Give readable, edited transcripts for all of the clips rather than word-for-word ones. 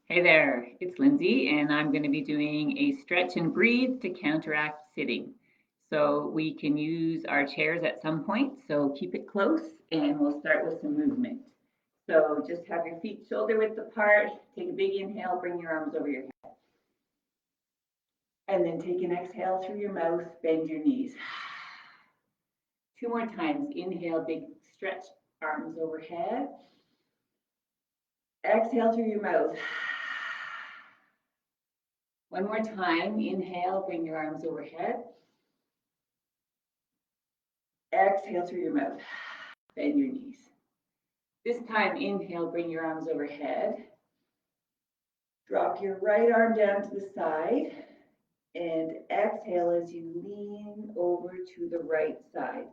Hey there, it's Lindsay, and I'm going to be doing a stretch and breathe to counteract sitting. So we can use our chairs at some point, so keep it close, and we'll start with some movement. So just have your feet shoulder width apart, take a big inhale, bring your arms over your head. And then take an exhale through your mouth, bend your knees. Two more times, inhale, big stretch, arms overhead. Exhale through your mouth. One more time, inhale, bring your arms overhead. Exhale through your mouth, bend your knees. This time, inhale, bring your arms overhead. Drop your right arm down to the side, and exhale as you lean over to the right side.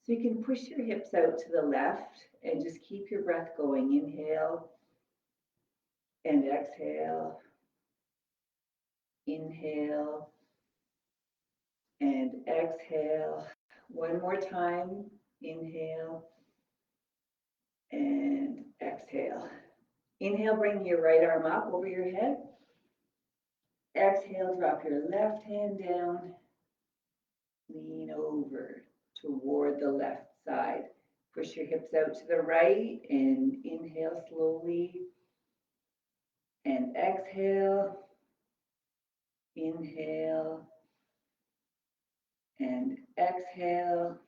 So you can push your hips out to the left and just keep your breath going. Inhale and exhale. Inhale and exhale. One more time. Inhale and exhale. Inhale, bring your right arm up over your head. Exhale, drop your left hand down. Lean over toward the left side. Push your hips out to the right and inhale slowly. And exhale. Inhale and exhale.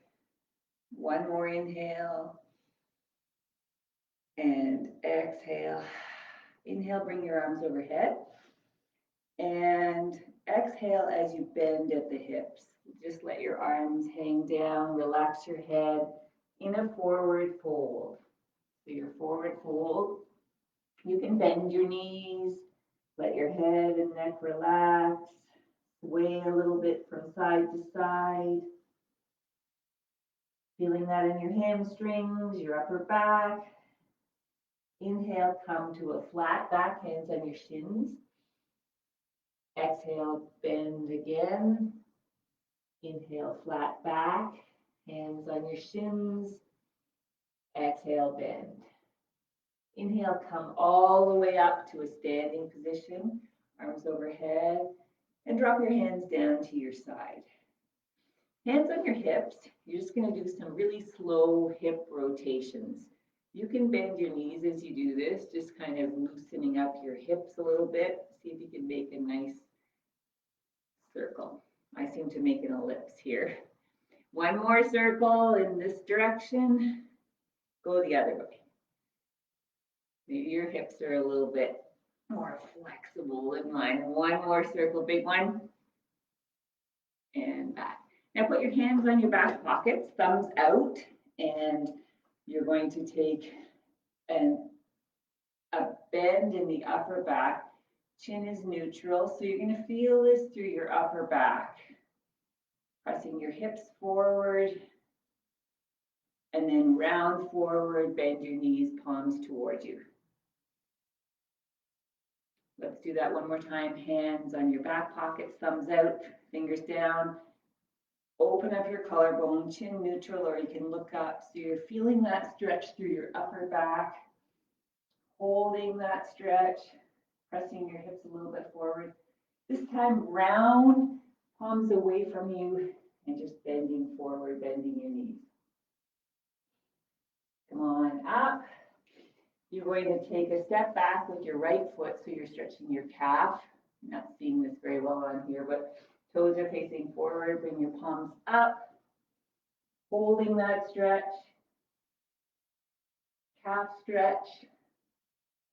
One more inhale and exhale. Inhale, bring your arms overhead. And exhale as you bend at the hips. Just let your arms hang down, relax your head in a forward fold. So your forward fold, you can bend your knees, let your head and neck relax, sway a little bit from side to side. Feeling that in your hamstrings, your upper back. Inhale, come to a flat back, hands on your shins. Exhale, bend again. Inhale, flat back, hands on your shins. Exhale, bend. Inhale, come all the way up to a standing position, arms overhead, and drop your hands down to your side. Hands on your hips, you're just going to do some really slow hip rotations. You can bend your knees as you do this, just kind of loosening up your hips a little bit. See if you can make a nice circle. I seem to make an ellipse here. One more circle in this direction. Go the other way. Maybe your hips are a little bit more flexible than mine. One more circle, big one. And back. Now put your hands on your back pockets, thumbs out, and you're going to take a bend in the upper back. Chin is neutral, so you're going to feel this through your upper back. Pressing your hips forward, and then round forward, bend your knees, palms towards you. Let's do that one more time. Hands on your back pockets, thumbs out, fingers down. Open up your collarbone, chin neutral, or you can look up. So you're feeling that stretch through your upper back, holding that stretch, pressing your hips a little bit forward. This time round, palms away from you, and just bending forward, bending your knees. Come on up. You're going to take a step back with your right foot, so you're stretching your calf. I'm not seeing this very well on here, but toes are facing forward. Bring your palms up, holding that stretch, calf stretch,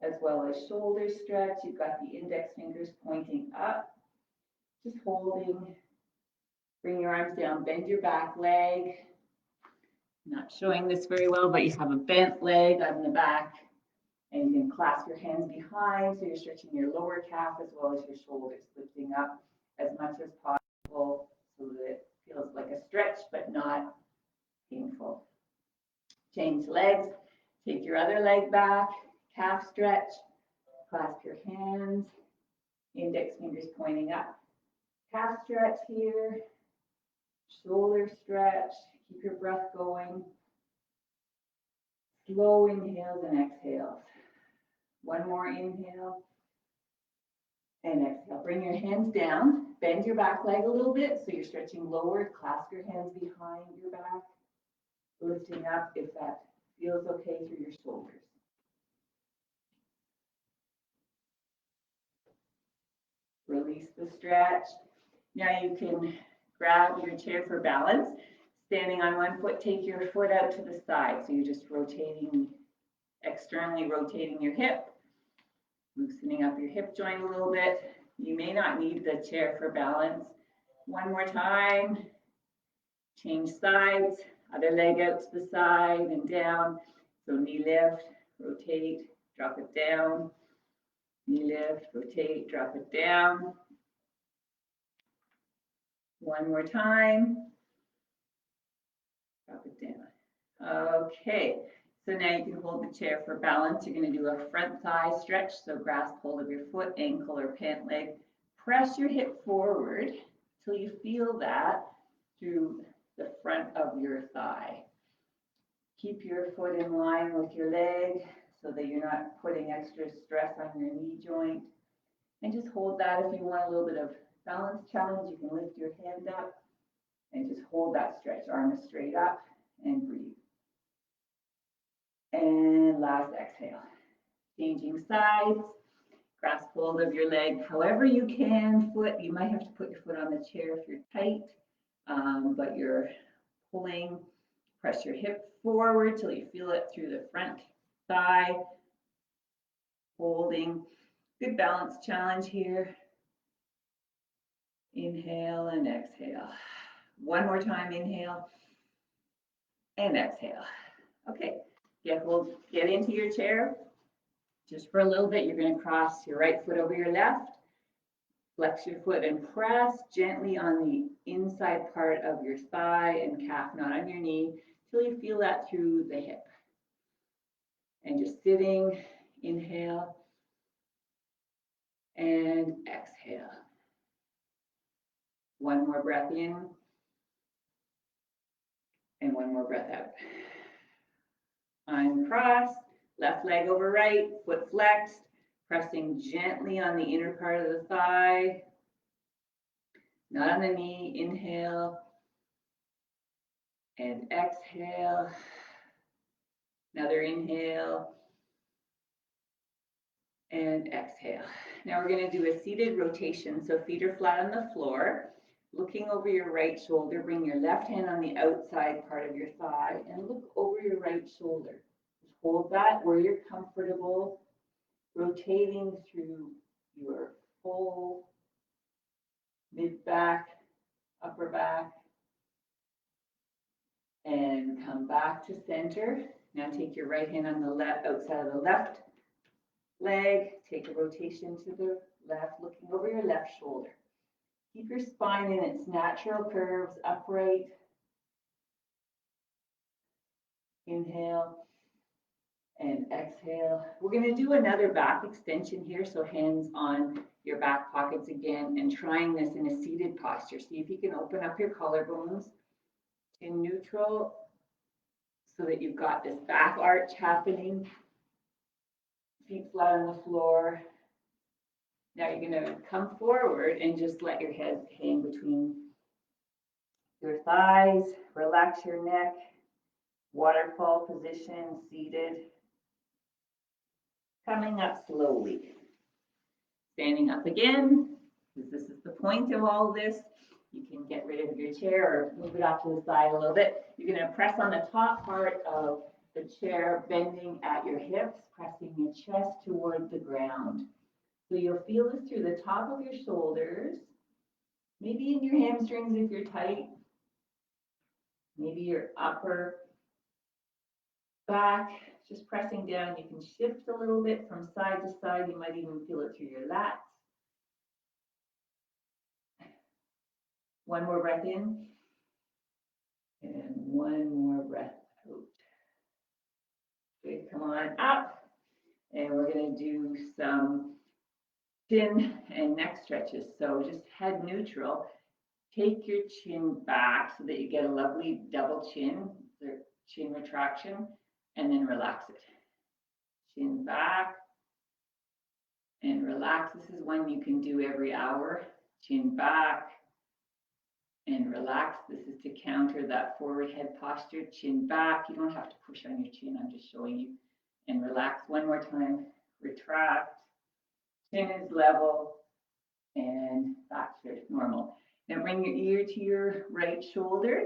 as well as shoulder stretch. You've got the index fingers pointing up, just holding. Bring your arms down, bend your back leg. Not showing this very well, but you have a bent leg on the back, and you can clasp your hands behind, so you're stretching your lower calf as well as your shoulders, lifting up as much as possible so that it feels like a stretch but not painful. Change legs, take your other leg back, calf stretch, clasp your hands, index fingers pointing up, calf stretch here, shoulder stretch, keep your breath going, slow inhales and exhales. One more inhale And exhale, bring your hands down, bend your back leg a little bit so you're stretching lower, clasp your hands behind your back, lifting up if that feels okay through your shoulders. Release the stretch. Now you can grab your chair for balance. Standing on one foot, take your foot out to the side. So you're just rotating, externally rotating your hip, loosening up your hip joint a little bit. You may not need the chair for balance. One more time. Change sides, other leg out to the side and down. So knee lift, rotate, drop it down. Knee lift, rotate, drop it down. One more time. Drop it down. Okay, so now you can hold the chair for balance. You're going to do a front thigh stretch. So grasp hold of your foot, ankle, or pant leg. Press your hip forward till you feel that through the front of your thigh. Keep your foot in line with your leg so that you're not putting extra stress on your knee joint. And just hold that. If you want a little bit of balance challenge, you can lift your hand up and just hold that stretch. Arms straight up and breathe. And last exhale. Changing sides. Grasp hold of your leg however you can. Foot, you might have to put your foot on the chair if you're tight, but you're pulling. Press your hip forward till you feel it through the front thigh. Holding. Good balance challenge here. Inhale and exhale. One more time, inhale and exhale. Okay, we'll get into your chair. Just for a little bit, you're going to cross your right foot over your left. Flex your foot and press gently on the inside part of your thigh and calf, not on your knee, till you feel that through the hip. And just sitting, inhale and exhale. One more breath in and one more breath out. Uncross, left leg over right, foot flexed, pressing gently on the inner part of the thigh, not on the knee. Inhale and exhale. Another inhale and exhale. Now we're going to do a seated rotation. So feet are flat on the floor. Looking over your right shoulder, bring your left hand on the outside part of your thigh and look over your right shoulder. Just hold that where you're comfortable, rotating through your full mid-back, upper back, and come back to center. Now take your right hand on the left, outside of the left leg, take a rotation to the left, looking over your left shoulder. Keep your spine in its natural curves, upright. Inhale and exhale. We're going to do another back extension here, so hands on your back pockets again, and trying this in a seated posture. See if you can open up your collarbones in neutral so that you've got this back arch happening. Feet flat on the floor. Now you're going to come forward and just let your head hang between your thighs. Relax your neck. Waterfall position, seated. Coming up slowly. Standing up again, because this is the point of all of this. You can get rid of your chair or move it off to the side a little bit. You're going to press on the top part of the chair, bending at your hips, pressing your chest toward the ground. So you'll feel this through the top of your shoulders, maybe in your hamstrings if you're tight, maybe your upper back, just pressing down. You can shift a little bit from side to side. You might even feel it through your lats. One more breath in, and one more breath out. Good, come on up, and we're going to do some chin and neck stretches. So just head neutral. Take your chin back so that you get a lovely double chin, the chin retraction, and then relax it. Chin back and relax. relax. This is one you can do every hour. Chin back and relax. This is to counter that forward head posture. Chin back. You don't have to push on your chin. I'm just showing you. And relax. One more time. Retract. Chin is level and back to normal. Now bring your ear to your right shoulder.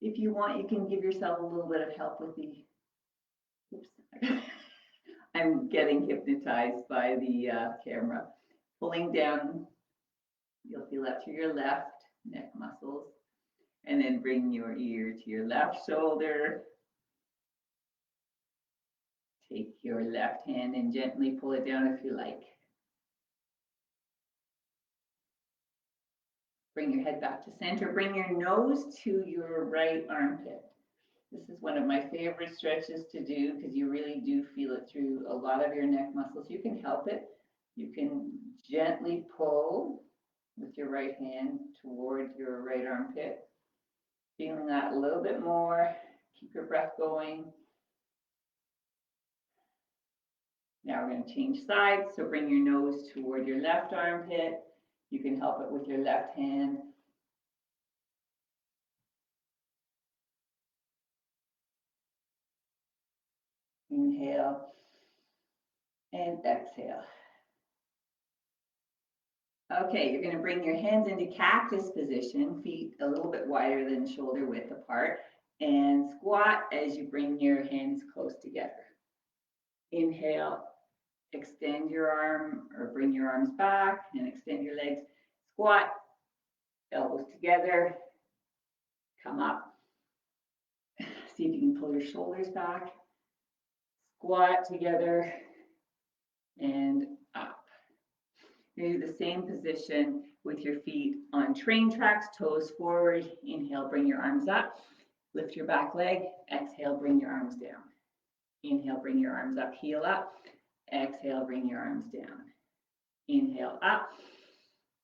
If you want, you can give yourself a little bit of help with the, oops, I'm getting hypnotized by the camera. Pulling down, you'll feel that through your left neck muscles. And then bring your ear to your left shoulder. Take your left hand and gently pull it down if you like. Bring your head back to center. Bring your nose to your right armpit. This is one of my favorite stretches to do because you really do feel it through a lot of your neck muscles. You can help it. You can gently pull with your right hand toward your right armpit. Feeling that a little bit more. Keep your breath going. Now we're going to change sides. So bring your nose toward your left armpit. You can help it with your left hand. Inhale and exhale. Okay, you're going to bring your hands into cactus position, feet a little bit wider than shoulder width apart, and squat as you bring your hands close together. Inhale, extend your arm or bring your arms back and extend your legs. Squat, elbows together, come up. See if you can pull your shoulders back. Squat together and up. Do the same position with your feet on train tracks, toes forward. Inhale, bring your arms up. Lift your back leg. Exhale, bring your arms down. Inhale, bring your arms up, heel up. Exhale, bring your arms down. Inhale, up.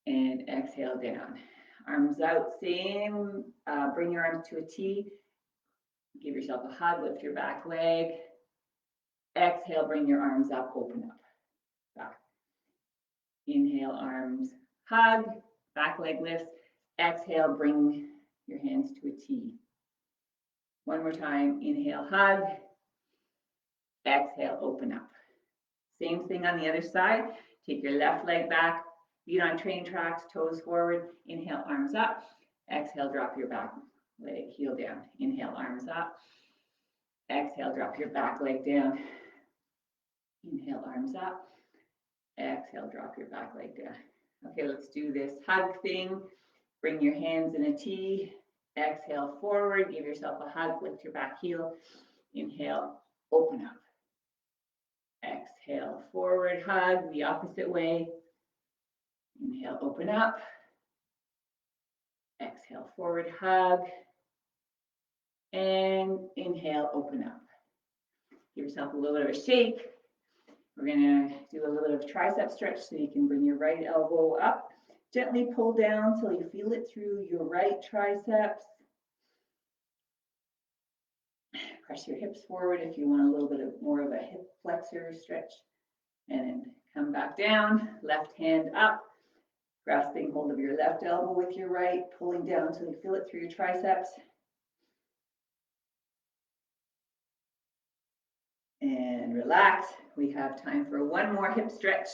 And exhale, down. Arms out, same. Bring your arms to a T. Give yourself a hug, lift your back leg. Exhale, bring your arms up, open up. Back. Inhale, arms, hug, back leg lifts. Exhale, bring your hands to a T. One more time, inhale, hug. Exhale, open up. Same thing on the other side. Take your left leg back, feet on train tracks, toes forward. Inhale, arms up. Exhale, drop your back leg, heel down. Inhale, arms up. Exhale, drop your back leg down. Inhale, arms up. Exhale, drop your back leg down. Okay, let's do this hug thing. Bring your hands in a T. Exhale, forward. Give yourself a hug. Lift your back heel. Inhale, open up. Exhale, forward, hug, the opposite way. Inhale, open up. Exhale, forward, hug. And inhale, open up. Give yourself a little bit of a shake. We're going to do a little bit of tricep stretch so you can bring your right elbow up. Gently pull down till you feel it through your right triceps. Press your hips forward if you want a little bit of more of a hip flexor stretch. And then come back down, left hand up, grasping hold of your left elbow with your right, pulling down until you feel it through your triceps. And relax. We have time for one more hip stretch.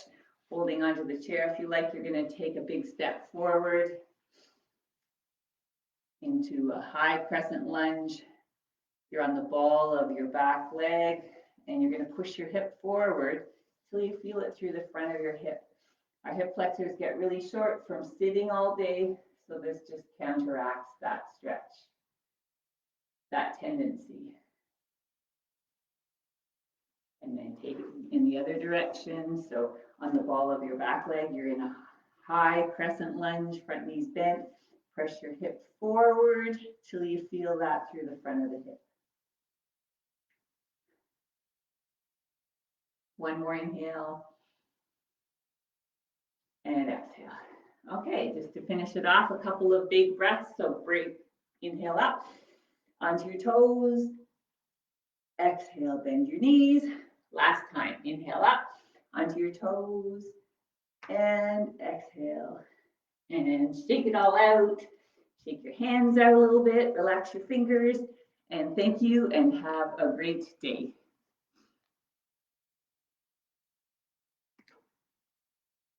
Holding onto the chair if you like. You're going to take a big step forward into a high crescent lunge. You're on the ball of your back leg, and you're going to push your hip forward till you feel it through the front of your hip. Our hip flexors get really short from sitting all day, so this just counteracts that stretch, that tendency. And then take it in the other direction. So on the ball of your back leg, you're in a high crescent lunge, front knees bent. Press your hip forward till you feel that through the front of the hip. One more inhale. And exhale. Okay, just to finish it off, a couple of big breaths. So break, inhale up, onto your toes. Exhale, bend your knees. Last time, inhale up, onto your toes. And exhale. And shake it all out. Shake your hands out a little bit, relax your fingers, and thank you and have a great day.